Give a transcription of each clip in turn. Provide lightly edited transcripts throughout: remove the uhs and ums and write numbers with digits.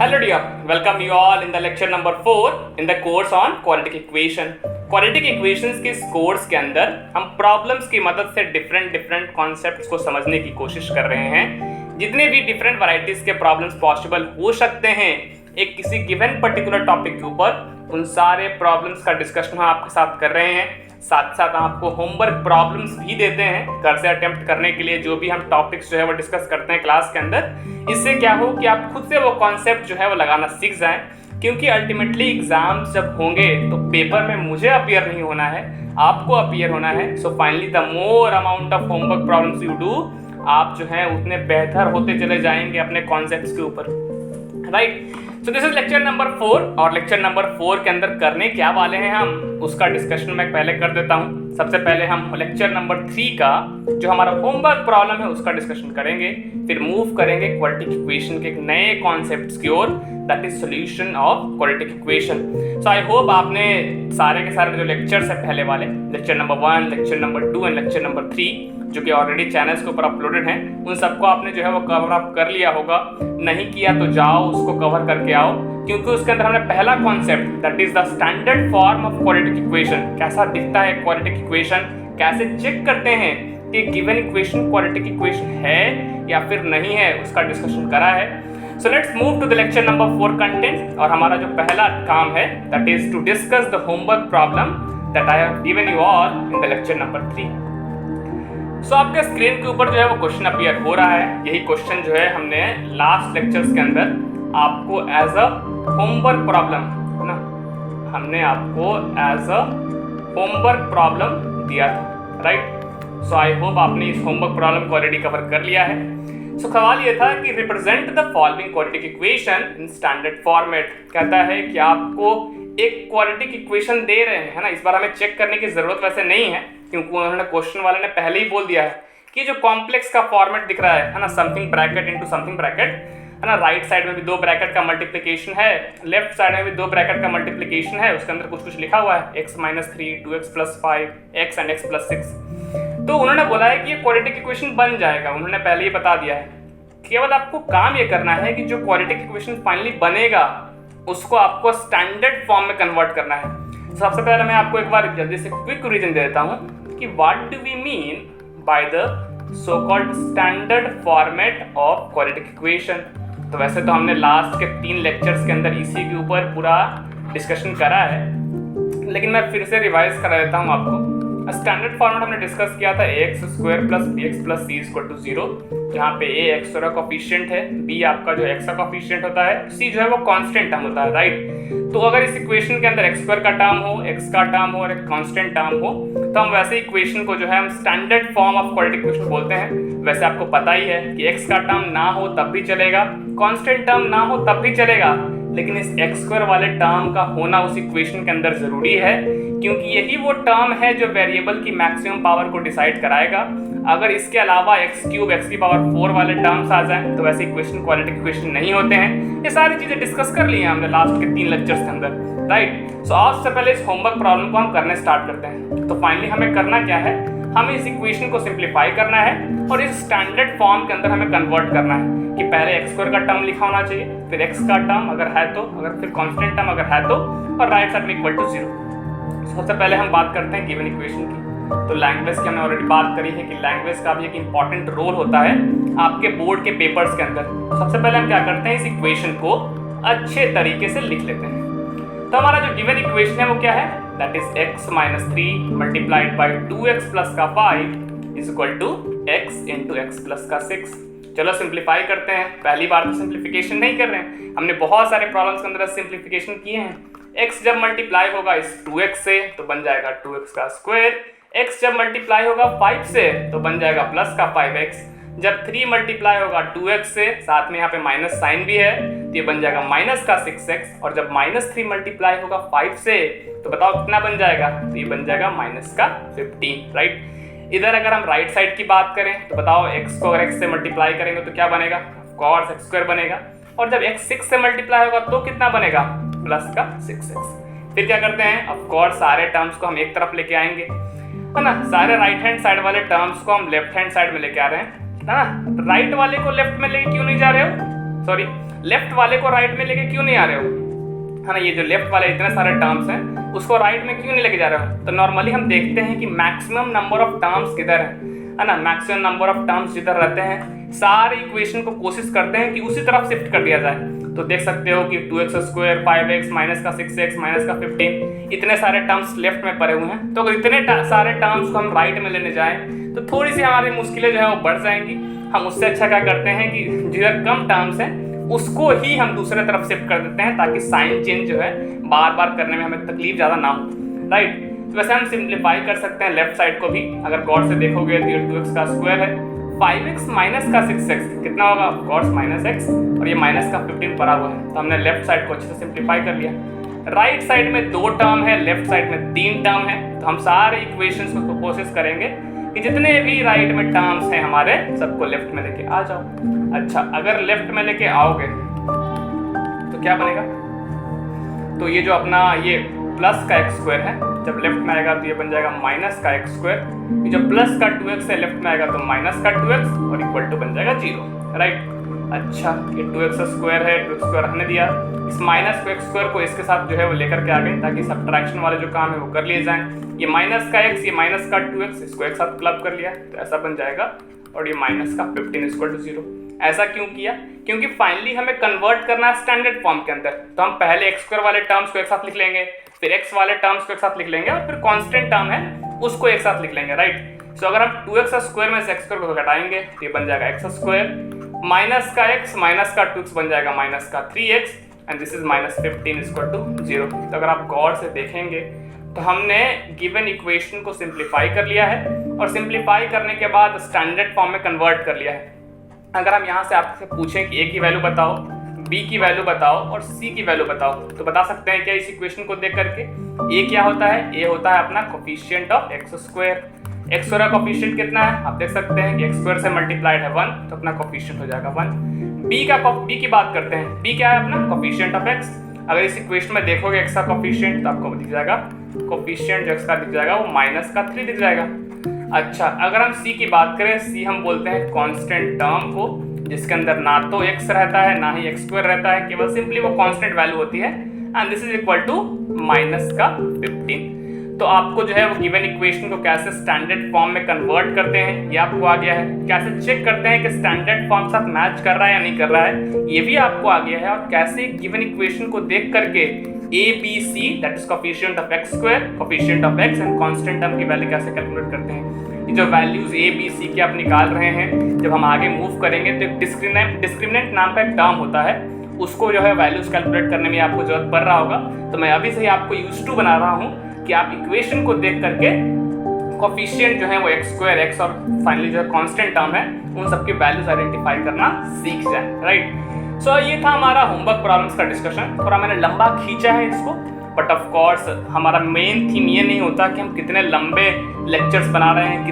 Hello dear, welcome you all in the lecture number 4 in the course on quadratic equation. Quadratic equations के इस course के अंदर हम problems की मदद से डिफरेंट कॉन्सेप्ट्स को समझने की कोशिश कर रहे हैं। जितने भी डिफरेंट वैरायटीज के प्रॉब्लम्स पॉसिबल हो सकते हैं एक किसी गिवन पर्टिकुलर टॉपिक के ऊपर, उन सारे प्रॉब्लम्स का डिस्कशन हम आपके साथ कर रहे हैं। साथ साथ आपको होमवर्क प्रॉब्लम्स भी देते हैं घर से अटेम्प्ट करने के लिए, जो भी हम टॉपिक्स जो है वो डिस्कस करते हैं क्लास के अंदर। इससे क्या हो कि आप खुद से वो कॉन्सेप्ट जो है वो लगाना सीख जाएं, क्योंकि अल्टीमेटली एग्जाम्स जब होंगे तो पेपर में मुझे अपीयर नहीं होना है, आपको अपीयर होना है। So finally the more amount of homework problems you do, आप जो है उतने बेहतर होते चले जाएंगे अपने कॉन्सेप्ट्स के ऊपर, right. So this is lecture number 4 और लेक्चर नंबर 4 के अंदर करने क्या वाले हैं हम, उसका डिस्कशन मैं पहले कर देता हूं। सबसे पहले हम लेक्चर नंबर 3 का जो हमारा होमवर्क प्रॉब्लम है उसका डिस्कशन करेंगे, फिर मूव करेंगे क्वाड्रेटिक इक्वेशन के एक नए कॉन्सेप्ट्स की ओर, that is solution of quadratic equation. So I hope आपने सारे के सारे जो लेक्चर्स है पहले वाले, lecture number 1, lecture number 2 and lecture number 3 जो कि ऑलरेडी चैनल्स के ऊपर अपलोडेड हैं, उन सबको आपने जो है वो कवर अप कर लिया होगा। नहीं किया तो जाओ उसको कवर करके आओ, क्योंकि उसके अंदर हमने पहला concept that is the standard form of quadratic equation, कैसा दिखता है क्वाड्रेटिक इक्वेशन, कैसे चेक करते हैं कि गिवन इक्वेशन क्वाड्रेटिक इक्वेशन है या फिर नहीं है, उसका डिस्कशन करा है। So let's move to the lecture number 4 content. और हमारा जो पहला काम है that is to discuss the homework problem that I have given you all in the lecture number 3। So आपके स्क्रीन के ऊपर जो है वो क्वेश्चन अपीयर हो रहा है। यही क्वेश्चन जो है हमने लास्ट लेक्चर्स के अंदर आपको एज अ होमवर्क प्रॉब्लम है ना, हमने आपको एज अ होमवर्क प्रॉब्लम दिया था, राइट। सो आई होप आपने इस होमवर्क प्रॉब्लम को ऑलरेडी कवर कर लिया है। सो सवाल ये था कि represent the following quadratic equation in standard format. कहता है कि आपको एक क्वाड्रेटिक इक्वेशन दे रहे हैं, है ना। इस बार हमें चेक करने की जरूरत वैसे नहीं है, क्योंकि उन्होंने क्वेश्चन वाले ने पहले ही बोल दिया है कि जो कॉम्प्लेक्स का फॉर्मेट दिख रहा है ना, something bracket into something bracket, है ना। राइट साइड में भी 2 ब्रैकेट का मल्टीप्लिकेशन है, लेफ्ट साइड में भी 2 ब्रैकेट का मल्टीप्लिकेशन है, उसके अंदर कुछ लिखा हुआ है x - 3, 2x + 5, x and x + 6। तो उन्होंने बोला है कि ये क्वाड्रेटिक इक्वेशन बन जाएगा, उन्होंने पहले ही बता दिया है। केवल आपको काम ये करना है कि जो क्वाड्रेटिक इक्वेशन फाइनली बनेगा उसको आपको स्टैंडर्ड फॉर्म में कन्वर्ट करना है। सबसे पहले मैं आपको एक बार जल्दी से क्विक रीजन दे देता हूँ कि what do we mean by the so called standard format of quadratic equation. तो वैसे तो हमने लास्ट के 3 लेक्चर्स के अंदर इसी के ऊपर पूरा डिस्कशन करा है, लेकिन मैं फिर से रिवाइज करा देता हूँ आपको। स्टैंडर्ड फॉर्मेट हमने डिस्कस किया था x² + bx + c = 0, जहाँ पे a x का कोफिशिएंट है, b आपका जो x का कोफिशिएंट होता है, c जो है वो कांस्टेंट टर्म होता है, राइट। तो अगर इस इक्वेशन के अंदर x² का टर्म हो, x का टर्म हो और एक कांस्टेंट टर्म हो, तो हम वैसे इक्वेशन को जो है हम standard form of quadratic equation बोलते हैं। वैसे आपको पता ही है कि x का टर्म ना हो तब भी चलेगा, कांस्टेंट टर्म ना हो तब भी चलेगा, लेकिन इस x² वाले टर्म का होना उस इक्वेशन के अंदर जरूरी है, क्योंकि यही वो टर्म है जो वेरिएबल की मैक्सिमम पावर को डिसाइड कराएगा। अगर इसके अलावा x³ x⁴ वाले टर्म्स आ जाएं तो वैसे इक्वेशन क्वाड्रेटिक इक्वेशन नहीं होते हैं। ये सारी चीजें डिस्कस कर ली हैं हमने लास्ट के 3 लेक्चर्स के अंदर, राइट। सो आज से पहले इस होमवर्क प्रॉब्लम को हम करने स्टार्ट करते हैं। तो फाइनली हमें करना क्या है, हमें इस इक्वेशन को सिंप्लीफाई करना है और इस स्टैंडर्ड फॉर्म के अंदर हमें कन्वर्ट करना है कि पहले x² का टर्म लिखा होना चाहिए, फिर x का टर्म अगर है तो, अगर फिर कांस्टेंट टर्म अगर है तो, और राइट साइड में इक्वल टू 0। सबसे पहले हम बात करते हैं गिवन इक्वेशन की। तो लैंग्वेज की हमने ऑलरेडी बात करी है कि लैंग्वेज का भी एक इंपॉर्टेंट रोल होता है आपके बोर्ड के पेपर्स के अंदर। सबसे पहले हम क्या करते हैं, इस इक्वेशन को अच्छे तरीके से लिख लेते हैं। तो हमारा जो गिवन इक्वेशन है वो क्या है, that is x - 3 × 2x + 5 = x × x + 6। चलो सिंप्लीफाई करते हैं। पहली बार तो सिंप्लीफिकेशन नहीं कर रहे हैं, हमने बहुत सारे प्रॉब्लम्स के अंदर सिंप्लीफिकेशन किए हैं। x जब मल्टीप्लाई होगा इस 2x से तो बन जाएगा 2x², x जब मल्टीप्लाई होगा 5 से तो बन जाएगा +5x, जब 3 मल्टीप्लाई होगा 2x से, साथ में यहाँ पे माइनस साइन भी है तो ये बन जाएगा -6x, और जब -3 मल्टीप्लाई होगा 5 से तो बताओ कितना बन जाएगा, तो ये बन जाएगा -15, राइट। इधर अगर हम राइट साइड की बात करें तो बताओ x को अगर x से मल्टीप्लाई करेंगे तो क्या बनेगा, ऑफ कोर्स x² बनेगा, और जब x 6 से मल्टीप्लाई होगा तो कितना बनेगा, +6x। फिर क्या करते हैं, ऑफ कोर्स सारे टर्म्स को हम एक तरफ लेके आएंगे, है ना। सारे राइट हैंड साइड वाले टर्म्स को हम लेफ्ट हैंड साइड में लेके आ रहे हैं, है ना। राइट वाले को लेफ्ट में लेके क्यों नहीं जा रहे हो, सॉरी लेफ्ट वाले को राइट में लेके क्यों नहीं आ रहे हो, है ना। ये जो लेफ्ट वाले इतने सारे टर्म्स हैं उसको राइट में क्यों नहीं लेके जा रहे हो। तो नॉर्मली हम देखते हैं कि मैक्सिमम नंबर ऑफ टर्म्स किधर है ना, मैक्सिमम नंबर ऑफ टर्म्स जिधर रहते हैं सारे इक्वेशन को कोशिश करते हैं कि उसी तरफ शिफ्ट कर दिया जाए। तो देख सकते हो कि 2x², 5x, माइनस का 6x, माइनस का 15, इतने सारे टर्म्स लेफ्ट में पड़े हुए हैं। तो अगर इतने सारे टर्म्स को हम राइट में लेने जाएं तो थोड़ी सी हमारी मुश्किलें जो है वो बढ़ जाएंगी। हम उससे अच्छा क्या करते हैं कि जिधर कम टर्म्स हैं उसको ही हम दूसरे तरफ शिफ्ट कर देते हैं ताकि साइन चेंज जो है बार बार करने में हमें तकलीफ ज़्यादा ना हो, राइट। तो वैसे हम सिंप्लीफाई कर सकते हैं लेफ्ट साइड को भी। अगर गौर से देखोगे तो ये 2x का स्क्वायर है, 5x माइनस का 6x कितना होगा, ऑफ कोर्स माइनस x, और ये माइनस का 15 पड़ा हुआ है। तो हमने लेफ्ट साइड को अच्छे से सिंप्लीफाई कर लिया। राइट साइड में 2 टर्म है, लेफ्ट साइड में 3 टर्म है। तो हम सारे इक्वेशंस को कोशिश करेंगे कि जितने भी राइट में टर्म्स हैं हमारे सबको लेफ्ट में लेके आ जाओ। अच्छा, अगर लेफ्ट में लेके आओगे तो क्या बनेगा, तो ये जो अपना ये प्लस का x² है जब लेफ्ट में आएगा तो ये बन जाएगा माइनस का x²। ये जो प्लस का 2x है लेफ्ट में आएगा तो माइनस का 2x और इक्वल टू बन जाएगा 0, राइट। अच्छा, ये 2x² है, 2x² रखने दिया। इस माइनस को x² को इसके साथ जो है वो लेकर के आ गए ताकि सब्ट्रैक्शन वाले जो काम है वो कर लिए जाएं। ये माइनस का x, ये माइनस का 2x, इसको एक साथ क्लब कर लिया तो ऐसा बन जाएगा, और ये माइनस का 15 इक्वल टू 0। ऐसा क्यों किया, क्योंकि फाइनली हमें कन्वर्ट करना है स्टैंडर्ड फॉर्म के अंदर। तो हम पहले x² वाले टर्म्स को एक साथ लिख लेंगे, फिर x वाले टर्म्स को एक साथ लिख लेंगे, और फिर कांस्टेंट टर्म है उसको एक साथ लिख लेंगे, राइट। सो अगर हम 2x² में से x² को घटाएंगे तो ये बन जाएगा x², माइनस का x, माइनस का 2x बन जाएगा माइनस का 3x, and this is minus 15 equal to 0। तो अगर आप गौर से देखेंगे तो हमने गिवन इक्वेशन को सिंप्लीफाई कर लिया है, और सिंप्लीफाई करने के बाद स्टैंडर्ड फॉर्म में कन्वर्ट कर लिया है। अगर हम यहाँ से आपसे पूछें कि a की वैल्यू बताओ, b की वैल्यू बताओ और c की वैल्यू बताओ, तो बता सकते हैं क्या इस इक्वेशन को देख करके। a क्या होता है, a होता है अपना कोफिशिएंट ऑफ x²। x² का कोफिशिएंट कितना है, आप देख सकते हैं कि x² से मल्टीप्लाइड है 1, तो अपना कोफिशिएंट हो जाएगा 1। b की बात करते हैं, b क्या है अपना कोफिशिएंट ऑफ x। अगर इस इक्वेशन में देखोगे x का कोफिशिएंट तो आपको दिख जाएगा कोफिशिएंट जो x का दिख जाएगा वो माइनस का 3 दिख जाएगा। अच्छा, अगर हम c की बात करें, c हम बोलते हैं कांस्टेंट टर्म को जिसके अंदर ना तो x रहता है ना ही x² रहता है, केवल सिंपली वो कांस्टेंट वैल्यू होती है, and this is equal to minus का 15। तो आपको जो है वो गिवन इक्वेशन को कैसे स्टैंडर्ड फॉर्म में कन्वर्ट करते हैं ये आपको आ गया है। कैसे चेक करते हैं कि स्टैंडर्ड फॉर्म के साथ मैच कर रहा है या नहीं कर रहा है ये भी आपको आ गया है। और कैसे गिवन इक्वेशन को देख करके ABC that is coefficient of x², coefficient of x and constant term की वैल्यू कैसे कैलकुलेट करते हैं। ये जो वैल्यूज ABC के आप निकाल रहे हैं, जब हम आगे मूव करेंगे तो एक डिस्क्रिमिनेंट नाम का एक टर्म होता है, उसको जो है वैल्यूज कैलकुलेट करने में आपको जरूरत पड़ रहा होगा। तो मैं अभी से ही आपको यूज्ड टू बना रहा हूँ कि आप इक्वेशन को देख करके कोफिशिएंट जो है वो x² x और फाइनली जो कांस्टेंट टर्म है उन सबकी वैल्यूज आइडेंटिफाई करना सीख जाए, राइट। सो ये था हमारा होमवर्क प्रॉब्लम्स का डिस्कशन। थोड़ा मैंने लंबा खींचा है इसको, बट ऑफ कोर्स हमारा मेन थीम ये नहीं होता कि हम कितने लंबे लेक्चर्स बना रहे हैं,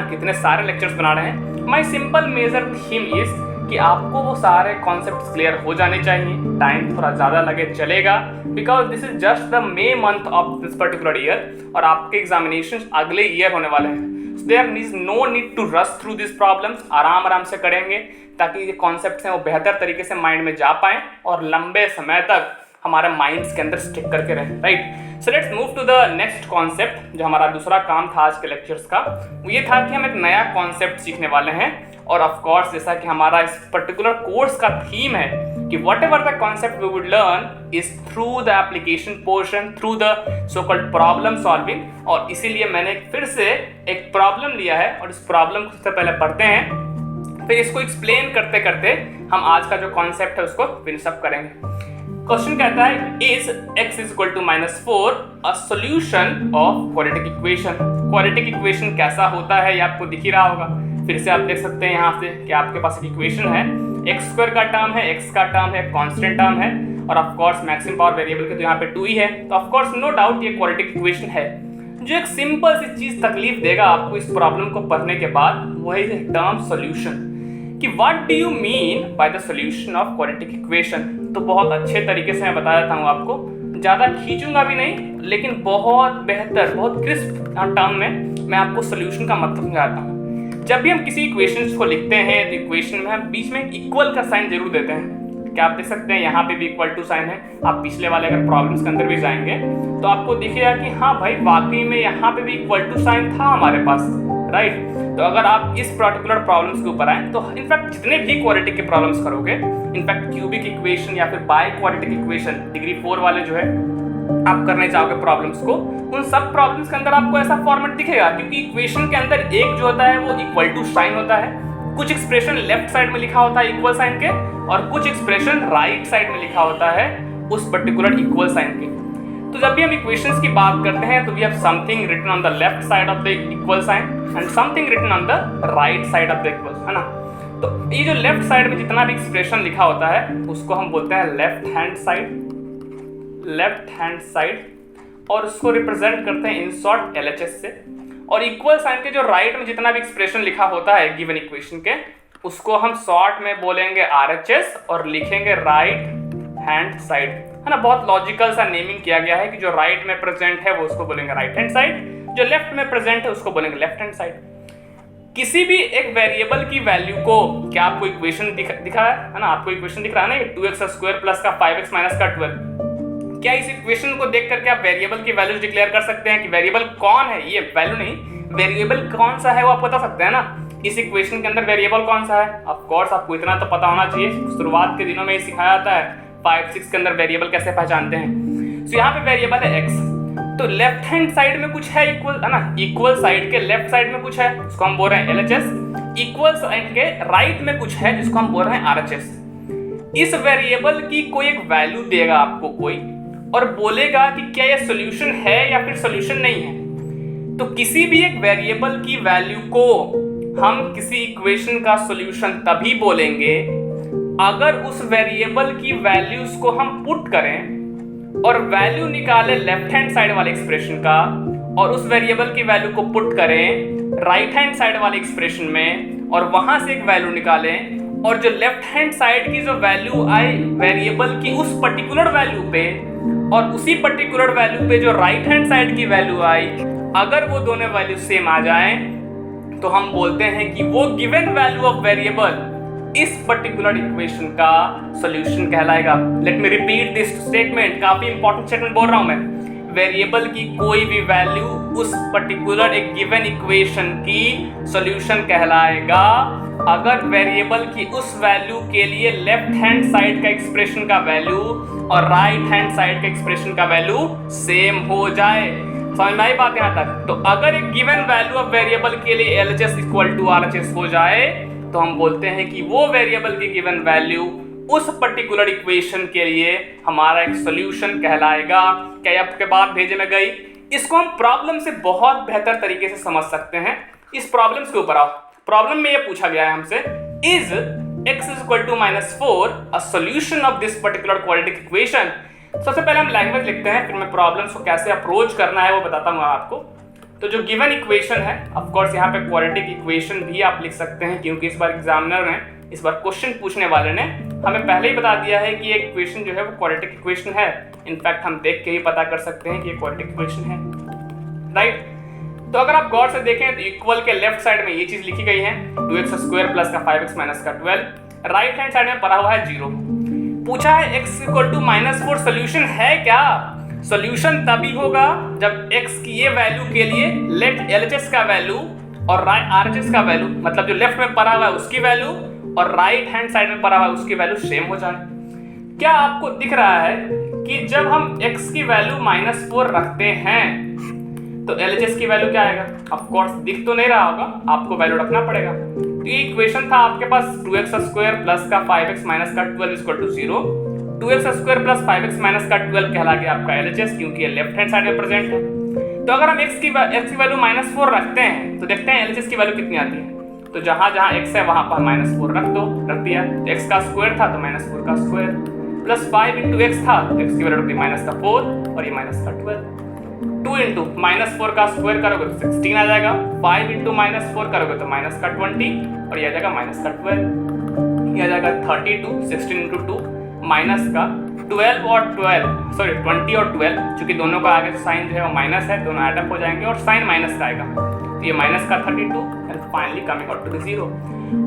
कितने सारे लेक्चर्स बना रहे हैं। My simple major theme is कि आपको वो सारे कॉन्सेप्ट्स क्लियर हो जाने चाहिए। टाइम थोड़ा ज़्यादा लगे चलेगा, because this is just the May month of this particular year, और आपके एग्जामिनेशन अगले ईयर होने वाले हैं। There is no need to rush through this problems. आराम से करेंगे ताकि ये कॉन्सेप्ट्स हैं वो बेहतर तरीके से माइंड में जा पाएँ और लंबे समय तक हमारे माइंड्स के अंदर स्टिक करके रहे, right. So let's move to the next concept. जो हमारा दूसरा काम था आज के लेक्चर्स का वो ये था कि हम एक नया कॉन्सेप्ट सीखने वाले हैं। और ऑफ कोर्स जैसा कि हमारा इस पर्टिकुलर कोर्स का थीम है कि whatever the concept we would learn is through the application portion, through the so called problem solving. और इसीलिए मैंने फिर से एक प्रॉब्लम लिया है और इस प्रॉब्लम को सबसे पहले पढ़ते हैं, फिर इसको एक्सप्लेन करते करते हम आज का जो कॉन्सेप्ट है उसको फिनिश अप करेंगे। क्वेश्चन कहता है is x equal to -4 a solution of quadratic equation. Quadratic equation कैसा होता है ये आपको दिख ही रहा होगा। फिर से आप देख सकते हैं यहाँ से कि आपके पास एक इक्वेशन है, x² का टर्म है, x का टर्म है, कांस्टेंट टर्म है, और of course maximum power variable के तो यहाँ पे 2 ही है। तो ऑफ कोर्स नो डाउट ये क्वाड्रेटिक इक्वेशन है। जो एक सिंपल सी चीज तकलीफ देगा आपको इस प्रॉब्लम को पढ़ने के बाद, वही है टर्म सॉल्यूशन, कि what do you mean by the solution of quadratic equation. तो बहुत अच्छे तरीके से मैं बता देता हूँ आपको, ज़्यादा खींचूंगा भी नहीं, लेकिन बहुत बेहतर, बहुत क्रिस्प टर्म में मैं आपको सॉल्यूशन का मतलब समझाता हूँ। जब भी हम किसी इक्वेशन को लिखते हैं तो इक्वेशन में हम बीच में इक्वल का साइन जरूर देते हैं। क्या आप देख सकते हैं यहाँ पे भी इक्वल टू साइन है। आप पिछले वाले अगर प्रॉब्लम्स के अंदर भी जाएंगे तो आपको दिखेगा कि हाँ भाई वाकई में यहाँ पे भी इक्वल टू साइन था हमारे पास, राइट। तो अगर आप इस पर्टिकुलर प्रॉब्लम्स के ऊपर आए तो इनफैक्ट जितने भी क्वाड्रेटिक के प्रॉब्लम्स करोगे, इनफैक्ट क्यूबिक इक्वेशन या फिर बाय क्वाड्रेटिक इक्वेशन डिग्री 4 वाले जो है आप करने चाहोगे प्रॉब्लम्स को, उन सब प्रॉब्लम्स के अंदर आपको ऐसा फॉर्मेट दिखेगा, क्योंकि इक्वेशन के अंदर एक जो होता है वो इक्वल टू साइन होता है, कुछ एक्सप्रेशन लेफ्ट साइड में लिखा होता है इक्वल साइन के, और कुछ एक्सप्रेशन राइट साइड में लिखा होता है उस पर्टिकुलर इक्वल साइन के। तो जब भी हम इक्वेशंस की बात करते हैं तो we have something written on the left side of the equal sign and something written on the right side of the equal, है ना। तो ये जो लेफ्ट साइड में जितना भी एक्सप्रेशन लिखा होता है उसको हम बोलते हैं लेफ्ट हैंड साइड, और उसको रिप्रेजेंट करते हैं इन शॉर्ट LHS से। और इक्वल साइन के जो राइट में जितना भी एक्सप्रेशन लिखा होता है गिवन इक्वेशन के, उसको हम शॉर्ट में बोलेंगे RHS और लिखेंगे राइट हैंड साइड, है ना। बहुत लॉजिकल सा नेमिंग किया गया है कि जो राइट में प्रेजेंट है वो उसको बोलेंगे राइट हैंड साइड, जो लेफ्ट में प्रेजेंट है उसको बोलेंगे लेफ्ट हैंड साइड। किसी भी एक वेरिएबल की वैल्यू को, क्या आपको इक्वेशन दिखा है ना, आपको इक्वेशन दिख रहा है ना, 2x² प्लस का 5x माइनस का 12। क्या इस इक्वेशन को देख करके आप वेरिएबल की वैल्यूज डिक्लेयर कर सकते हैं कि वेरिएबल कौन है, ये वैल्यू नहीं, वेरिएबल कौन सा है वो आप बता सकते हैं ना। इस इक्वेशन के अंदर वेरिएबल कौन सा है, ऑफ कोर्स आपको इतना तो पता होना चाहिए, शुरुआत के दिनों में ये सिखाया जाता है 5-6 के अंदर वेरिएबल कैसे पहचानते हैं। तो यहाँ पे वेरिएबल है x, तो लेफ्ट हैंड साइड में कुछ है इक्वल, है ना, इक्वल साइड के लेफ्ट साइड में कुछ है उसको हम बोल रहे हैं LHS, इक्वल साइड के राइट में कुछ है जिसको हम बोल रहे हैं RHS। इस वेरिएबल की कोई एक वैल्यू देगा आपको कोई, और बोलेगा कि क्या ये सॉल्यूशन है या फिर सॉल्यूशन नहीं है। तो किसी भी एक वेरिएबल की वैल्यू को हम किसी इक्वेशन का सॉल्यूशन तभी बोलेंगे अगर उस वेरिएबल की वैल्यूज को हम पुट करें और वैल्यू निकाले लेफ्ट हैंड साइड वाले एक्सप्रेशन का, और उस वेरिएबल की वैल्यू को पुट करें राइट हैंड साइड वाले एक्सप्रेशन में और वहां से एक वैल्यू निकालें, और जो लेफ्ट हैंड साइड की जो वैल्यू आई वेरिएबल की उस पर्टिकुलर वैल्यू पे और उसी पर्टिकुलर वैल्यू पे जो राइट हैंड साइड की वैल्यू आई, अगर वो दोनों वैल्यू सेम आ जाएं तो हम बोलते हैं कि वो गिवन वैल्यू ऑफ वेरिएबल इस पर्टिकुलर इक्वेशन का सॉल्यूशन कहलाएगा। Let me repeat this statement, काफी इंपॉर्टेंट स्टेटमेंट बोल रहा हूं मैं। वेरिएबल की कोई भी वैल्यू उस पर्टिकुलर एक गिवन इक्वेशन की सॉल्यूशन कहलाएगा अगर वेरिएबल की उस वैल्यू के लिए लेफ्ट हैंड साइड का एक्सप्रेशन का वैल्यू और राइट हैंड साइड का एक्सप्रेशन का वैल्यू सेम हो जाए। समझ में आई बात यहाँ तक? तो अगर एक गिवन वैल्यू ऑफ वेरिएबल के लिए LHS इक्वल टू RHS हो जाए तो हम बोलते हैं कि वो वेरिएबल की गिवन वैल्यू उस पर्टिकुलर इक्वेशन के लिए हमारा एक सॉल्यूशन कहलाएगा। क्या आपके बात भेजे में गई? इसको हम प्रॉब्लम से बहुत बेहतर तरीके से समझ सकते हैं। इस प्रॉब्लम्स के ऊपर आओ। प्रॉब्लम में ये पूछा गया है हमसे, is x = -4 a solution of this particular quadratic equation. सबसे पहले हम लैंग्वेज लिखते हैं, फिर मैं प्रॉब्लम्स को कैसे अप्रोच करना है वो बताता हूँ आपको। तो जो गिवन इक्वेशन है, ऑफ कोर्स यहाँ पे क्वाड्रेटिक इक्वेशन भी आप लिख सकते हैं, क्योंकि इस बार एग्जामिनर ने, इस बार क्वेश्चन पूछने वाले ने हमें पहले ही बता दिया है कि ये इक्वेशन जो है वो क्वाड्रेटिक इक्वेशन है। इनफैक्ट हम देख के ही पता कर सकते हैं कि ये क्वाड्रेटिक इक्वेशन है, राइट। तो अगर आप गौर से देखें तो इक्वल के लेफ्ट साइड में ये चीज लिखी गई है 2x² प्लस का 5x माइनस का 12, राइट हैंड साइड में पड़ा हुआ है 0। पूछा है x = -4 सॉल्यूशन है क्या? सॉल्यूशन तभी होगा जब x की ये वैल्यू के लिए लेफ्ट LHS का वैल्यू और राइट RHS का वैल्यू, मतलब जो लेफ्ट में पड़ा हुआ है उसकी वैल्यू और राइट हैंड साइड में पड़ा हुआ है उसकी वैल्यू सेम हो जाए। क्या आपको दिख रहा है कि जब हम x की वैल्यू -4 रखते हैं तो LHS की वैल्यू क्या आएगा? ऑफ कोर्स दिख तो नहीं रहा होगा, आपको वैल्यू रखना पड़ेगा। तो ये इक्वेशन था आपके पास 2x² प्लस का 5x माइनस का 12 = 0। 2x² प्लस 5x माइनस का 12 कहला गया आपका LHS, क्योंकि ये लेफ्ट हैंड साइड में प्रेजेंट है। तो अगर हम x की वैल्यू -4 रखते हैं तो देखते हैं LHS की वैल्यू कितनी आती है। तो जहां जहां x है वहां पर -4 रख दो, रख दिया। तो x का स्क्वायर था तो -4 का स्क्वायर, प्लस 5 × x था तो x की वैल्यू -4 और ये -12। 2 × -4 का स्क्वायर करोगे तो 16 आ जाएगा, 5 × -4 करोगे तो -20 और ये आ जाएगा -12। ये आ जाएगा 32, 16 × 2 माइनस का 12 और 20 और 12, चूंकि दोनों का आगे साइन जो है वो माइनस है, दोनों एड अप हो जाएंगे और साइन माइनस का आएगा। तो ये माइनस का 32 and finally coming out to 0।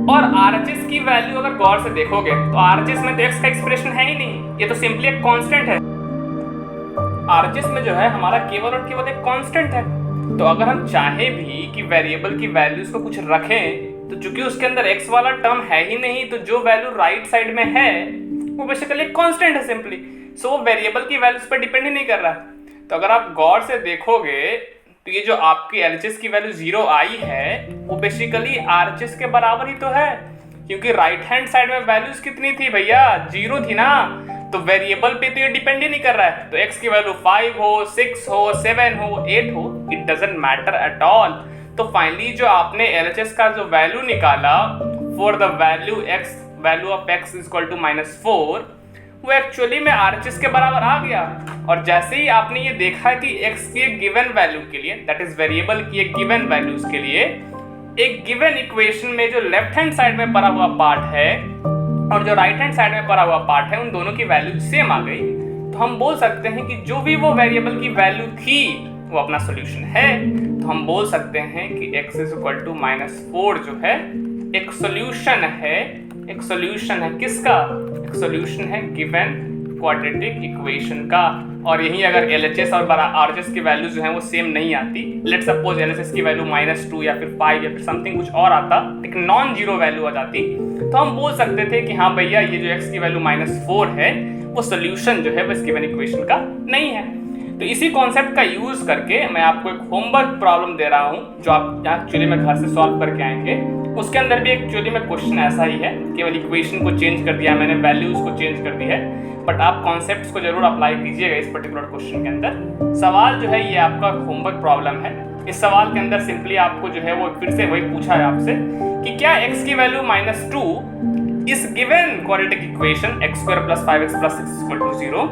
और आरएचएस की वैल्यू अगर गौर से देखोगे तो आरएचएस में तो एक्स का एक्सप्रेशन है ही नहीं, ये तो सिंपली एक कांस्टेंट है। आरएचएस में जो है हमारा केवल और केवल एक कांस्टेंट है। तो अगर हम चाहे भी कि वेरिएबल की वैल्यूज को कुछ रखें, तो चूंकि उसके अंदर एक्स वाला टर्म है ही नहीं, तो जो वैल्यू राइट साइड में है वो बेसिकली एक कांस्टेंट है सिंपली। सो वो वेरिएबल की वैल्यूज पर डिपेंड ही नहीं कर रहा है। तो अगर आप गौर से देखोगे तो ये जो आपकी एलएचएस की वैल्यू 0 आई है वो बेसिकली आरएचएस के बराबर ही तो है, क्योंकि राइट हैंड साइड में वैल्यूज कितनी थी भैया, 0 थी ना। तो वेरिएबल पे तो ये डिपेंड ही नहीं कर रहा है। तो x की वैल्यू 5 हो, 6 हो, 7 हो, 8 हो, it doesn't matter at all. तो फाइनली जो आपने एलएचएस का जो वैल्यू निकाला for the value of x is equal to -4, वो एक्चुअली में आरएचएस के बराबर आ गया। और जैसे ही आपने ये देखा कि x की एक गिवन वैल्यू के लिए, दैट इज वेरिएबल की एक गिवन वैल्यूज के लिए, एक गिवन इक्वेशन में जो लेफ्ट हैंड साइड में पड़ा हुआ पार्ट है और जो राइट हैंड साइड में पड़ा हुआ पार्ट है, उन दोनों की वैल्यू सेम आ गई, तो हम बोल सकते हैं कि जो भी वो वेरिएबल की वैल्यू थी वो अपना सॉल्यूशन है। तो हम बोल सकते हैं कि x इज इक्वल टू -4 जो है एक सॉल्यूशन है। एक सॉल्यूशन है किसका? एक सॉल्यूशन है गिवन क्वाड्रेटिक इक्वेशन का। और यही अगर LHS और RHS की वैल्यू जो है वो सेम नहीं आती, लेट सपोज LHS की वैल्यू -2 या फिर 5 या फिर समथिंग कुछ और आता, एक नॉन जीरो वैल्यू आ जाती, तो हम बोल सकते थे कि हाँ भैया ये जो x की वैल्यू -4 है वो सोल्यूशन जो है वो इस गिवन इक्वेशन का नहीं है। तो इसी कॉन्सेप्ट का यूज करके मैं आपको एक होमवर्क प्रॉब्लम दे रहा हूँ जो आप एक्चुअली में घर से सॉल्व करके आएंगे। उसके अंदर भी एक्चुअली में क्वेश्चन ऐसा ही है, केवल इक्वेशन को चेंज कर दिया मैंने, वैल्यूज को चेंज कर दी है, बट आप कॉन्सेप्ट्स को जरूर अप्लाई कीजिएगा इस पर्टिकुलर क्वेश्चन के अंदर। सवाल जो है ये आपका होमवर्क प्रॉब्लम है। इस सवाल के अंदर सिंपली आपको जो है वो फिर से वही पूछा है आपसे कि क्या x की वैल्यू -2 इस given quadratic equation x² + 5x + 6 = 0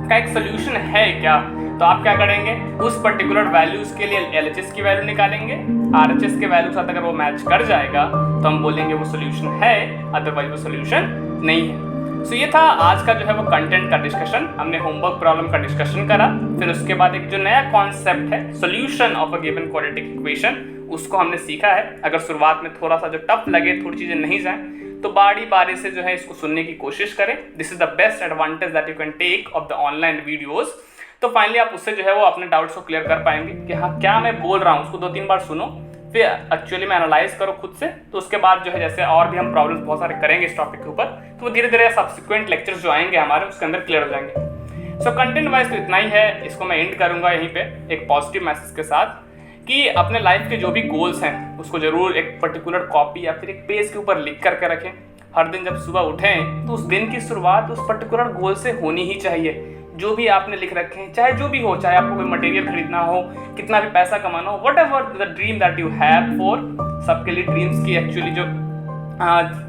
का एक सोल्यूशन है क्या। तो आप क्या करेंगे, उस पर्टिकुलर वैल्यूज के लिए LHS की वैल्यू निकालेंगे, RHS के वैल्यू साथ अगर वो मैच कर जाएगा तो हम बोलेंगे वो सोल्यूशन है, अदरवाइज वो सोल्यूशन नहीं है। सो ये था आज का जो है वो कंटेंट का डिस्कशन। हमने होमवर्क प्रॉब्लम का डिस्कशन करा, फिर उसके बाद एक जो नया कॉन्सेप्ट है solution of a given quadratic equation, उसको हमने सीखा है। अगर शुरुआत में थोड़ा सा जो टफ लगे, थोड़ी चीजें नहीं जाए, तो बारी बारी से जो है इसको सुनने की कोशिश करें। This is the best advantage that you can take of the online videos. तो फाइनली आप उससे जो है वो अपने डाउट्स को क्लियर कर पाएंगे कि हाँ क्या मैं बोल रहा हूँ, उसको 2-3 बार सुनो, फिर एक्चुअली में एनालाइज करो खुद से। तो उसके बाद जो है जैसे और भी हम प्रॉब्लम्स बहुत सारे करेंगे इस टॉपिक के ऊपर, तो वो धीरे धीरे सब्सिक्वेंट लेक्चर्स जो आएंगे हमारे उसके अंदर क्लियर हो जाएंगे। सो कंटेंट वाइज तो इतना ही है, इसको मैं एंड करूंगा यहीं पे एक पॉजिटिव मैसेज के साथ कि अपने लाइफ के जो भी गोल्स हैं उसको जरूर एक पर्टिकुलर कॉपी या फिर एक पेज के ऊपर लिख करके रखें। हर दिन जब सुबह उठें तो उस दिन की शुरुआत उस पर्टिकुलर गोल से होनी ही चाहिए। जो भी आपने लिख रखे हैं, चाहे जो भी हो, चाहे आपको कोई मटेरियल खरीदना हो, कितना भी पैसा कमाना हो, what ever the dream that you have for, सबके लिए ड्रीम्स की एक्चुअली जो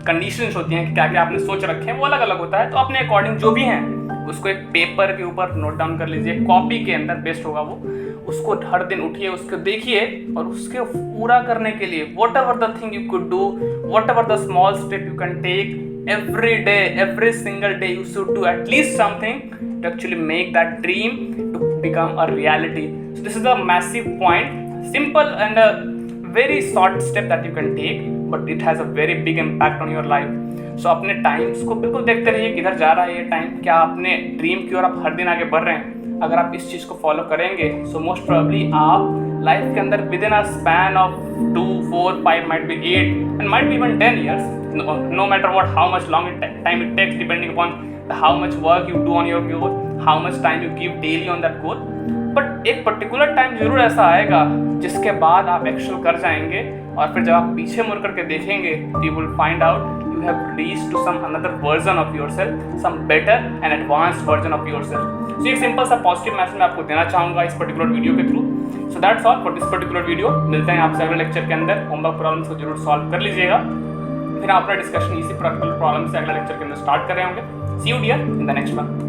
कंडीशंस होती हैं कि क्या क्या आपने सोच रखे हैं वो अलग अलग होता है। तो अपने अकॉर्डिंग जो भी हैं उसको एक पेपर के ऊपर नोट डाउन कर लीजिए, कॉपी के अंदर बेस्ट होगा वो। उसको हर दिन उठिए, उसको देखिए और उसके पूरा करने के लिए whatever the thing you could do, whatever the small step you can take, every day, every single day you should do at least something to actually make that dream to become a reality. So this is a massive point, simple and a very short step that you can take, but it has a very big impact on your life. So अपने times को बिल्कुल देखते रहिए किधर जा रहा है ये टाइम, क्या अपने ड्रीम की ओर आप हर दिन आगे बढ़ रहे हैं। अगर आप इस चीज़ को फॉलो करेंगे सो मोस्ट प्रोबेबली आप लाइफ के अंदर with in a span of 2, 4, 5 might be 8 and might be even 10 years, no matter what, how much long time it takes, depending upon how much work you do on your goal, how much time you give daily on that goal. But एक particular time जरूर ऐसा आएगा जिसके बाद आप actual कर जाएंगे और फिर जब आप पीछे मुड़ करके देखेंगे you will find out you have reached to some another version of yourself, some better and advanced version of yourself. So एक सिंपल सा पॉजिटिव मैसेज मैं आपको देना चाहूँगा इस पर्टिकुलर वीडियो के through. So that's all for this particular video. मिलते हैं आपसे अगले लेक्चर के अंदर। होमवर्क प्रॉब्लम्स को जरूर सॉल्व कर लीजिएगा, फिर अपना डिस्कशन इसी पर्टिकुलर प्रॉब्लम से अगले लेक्चर के अंदर स्टार्ट कर रहे होंगे। See you dear in the next one.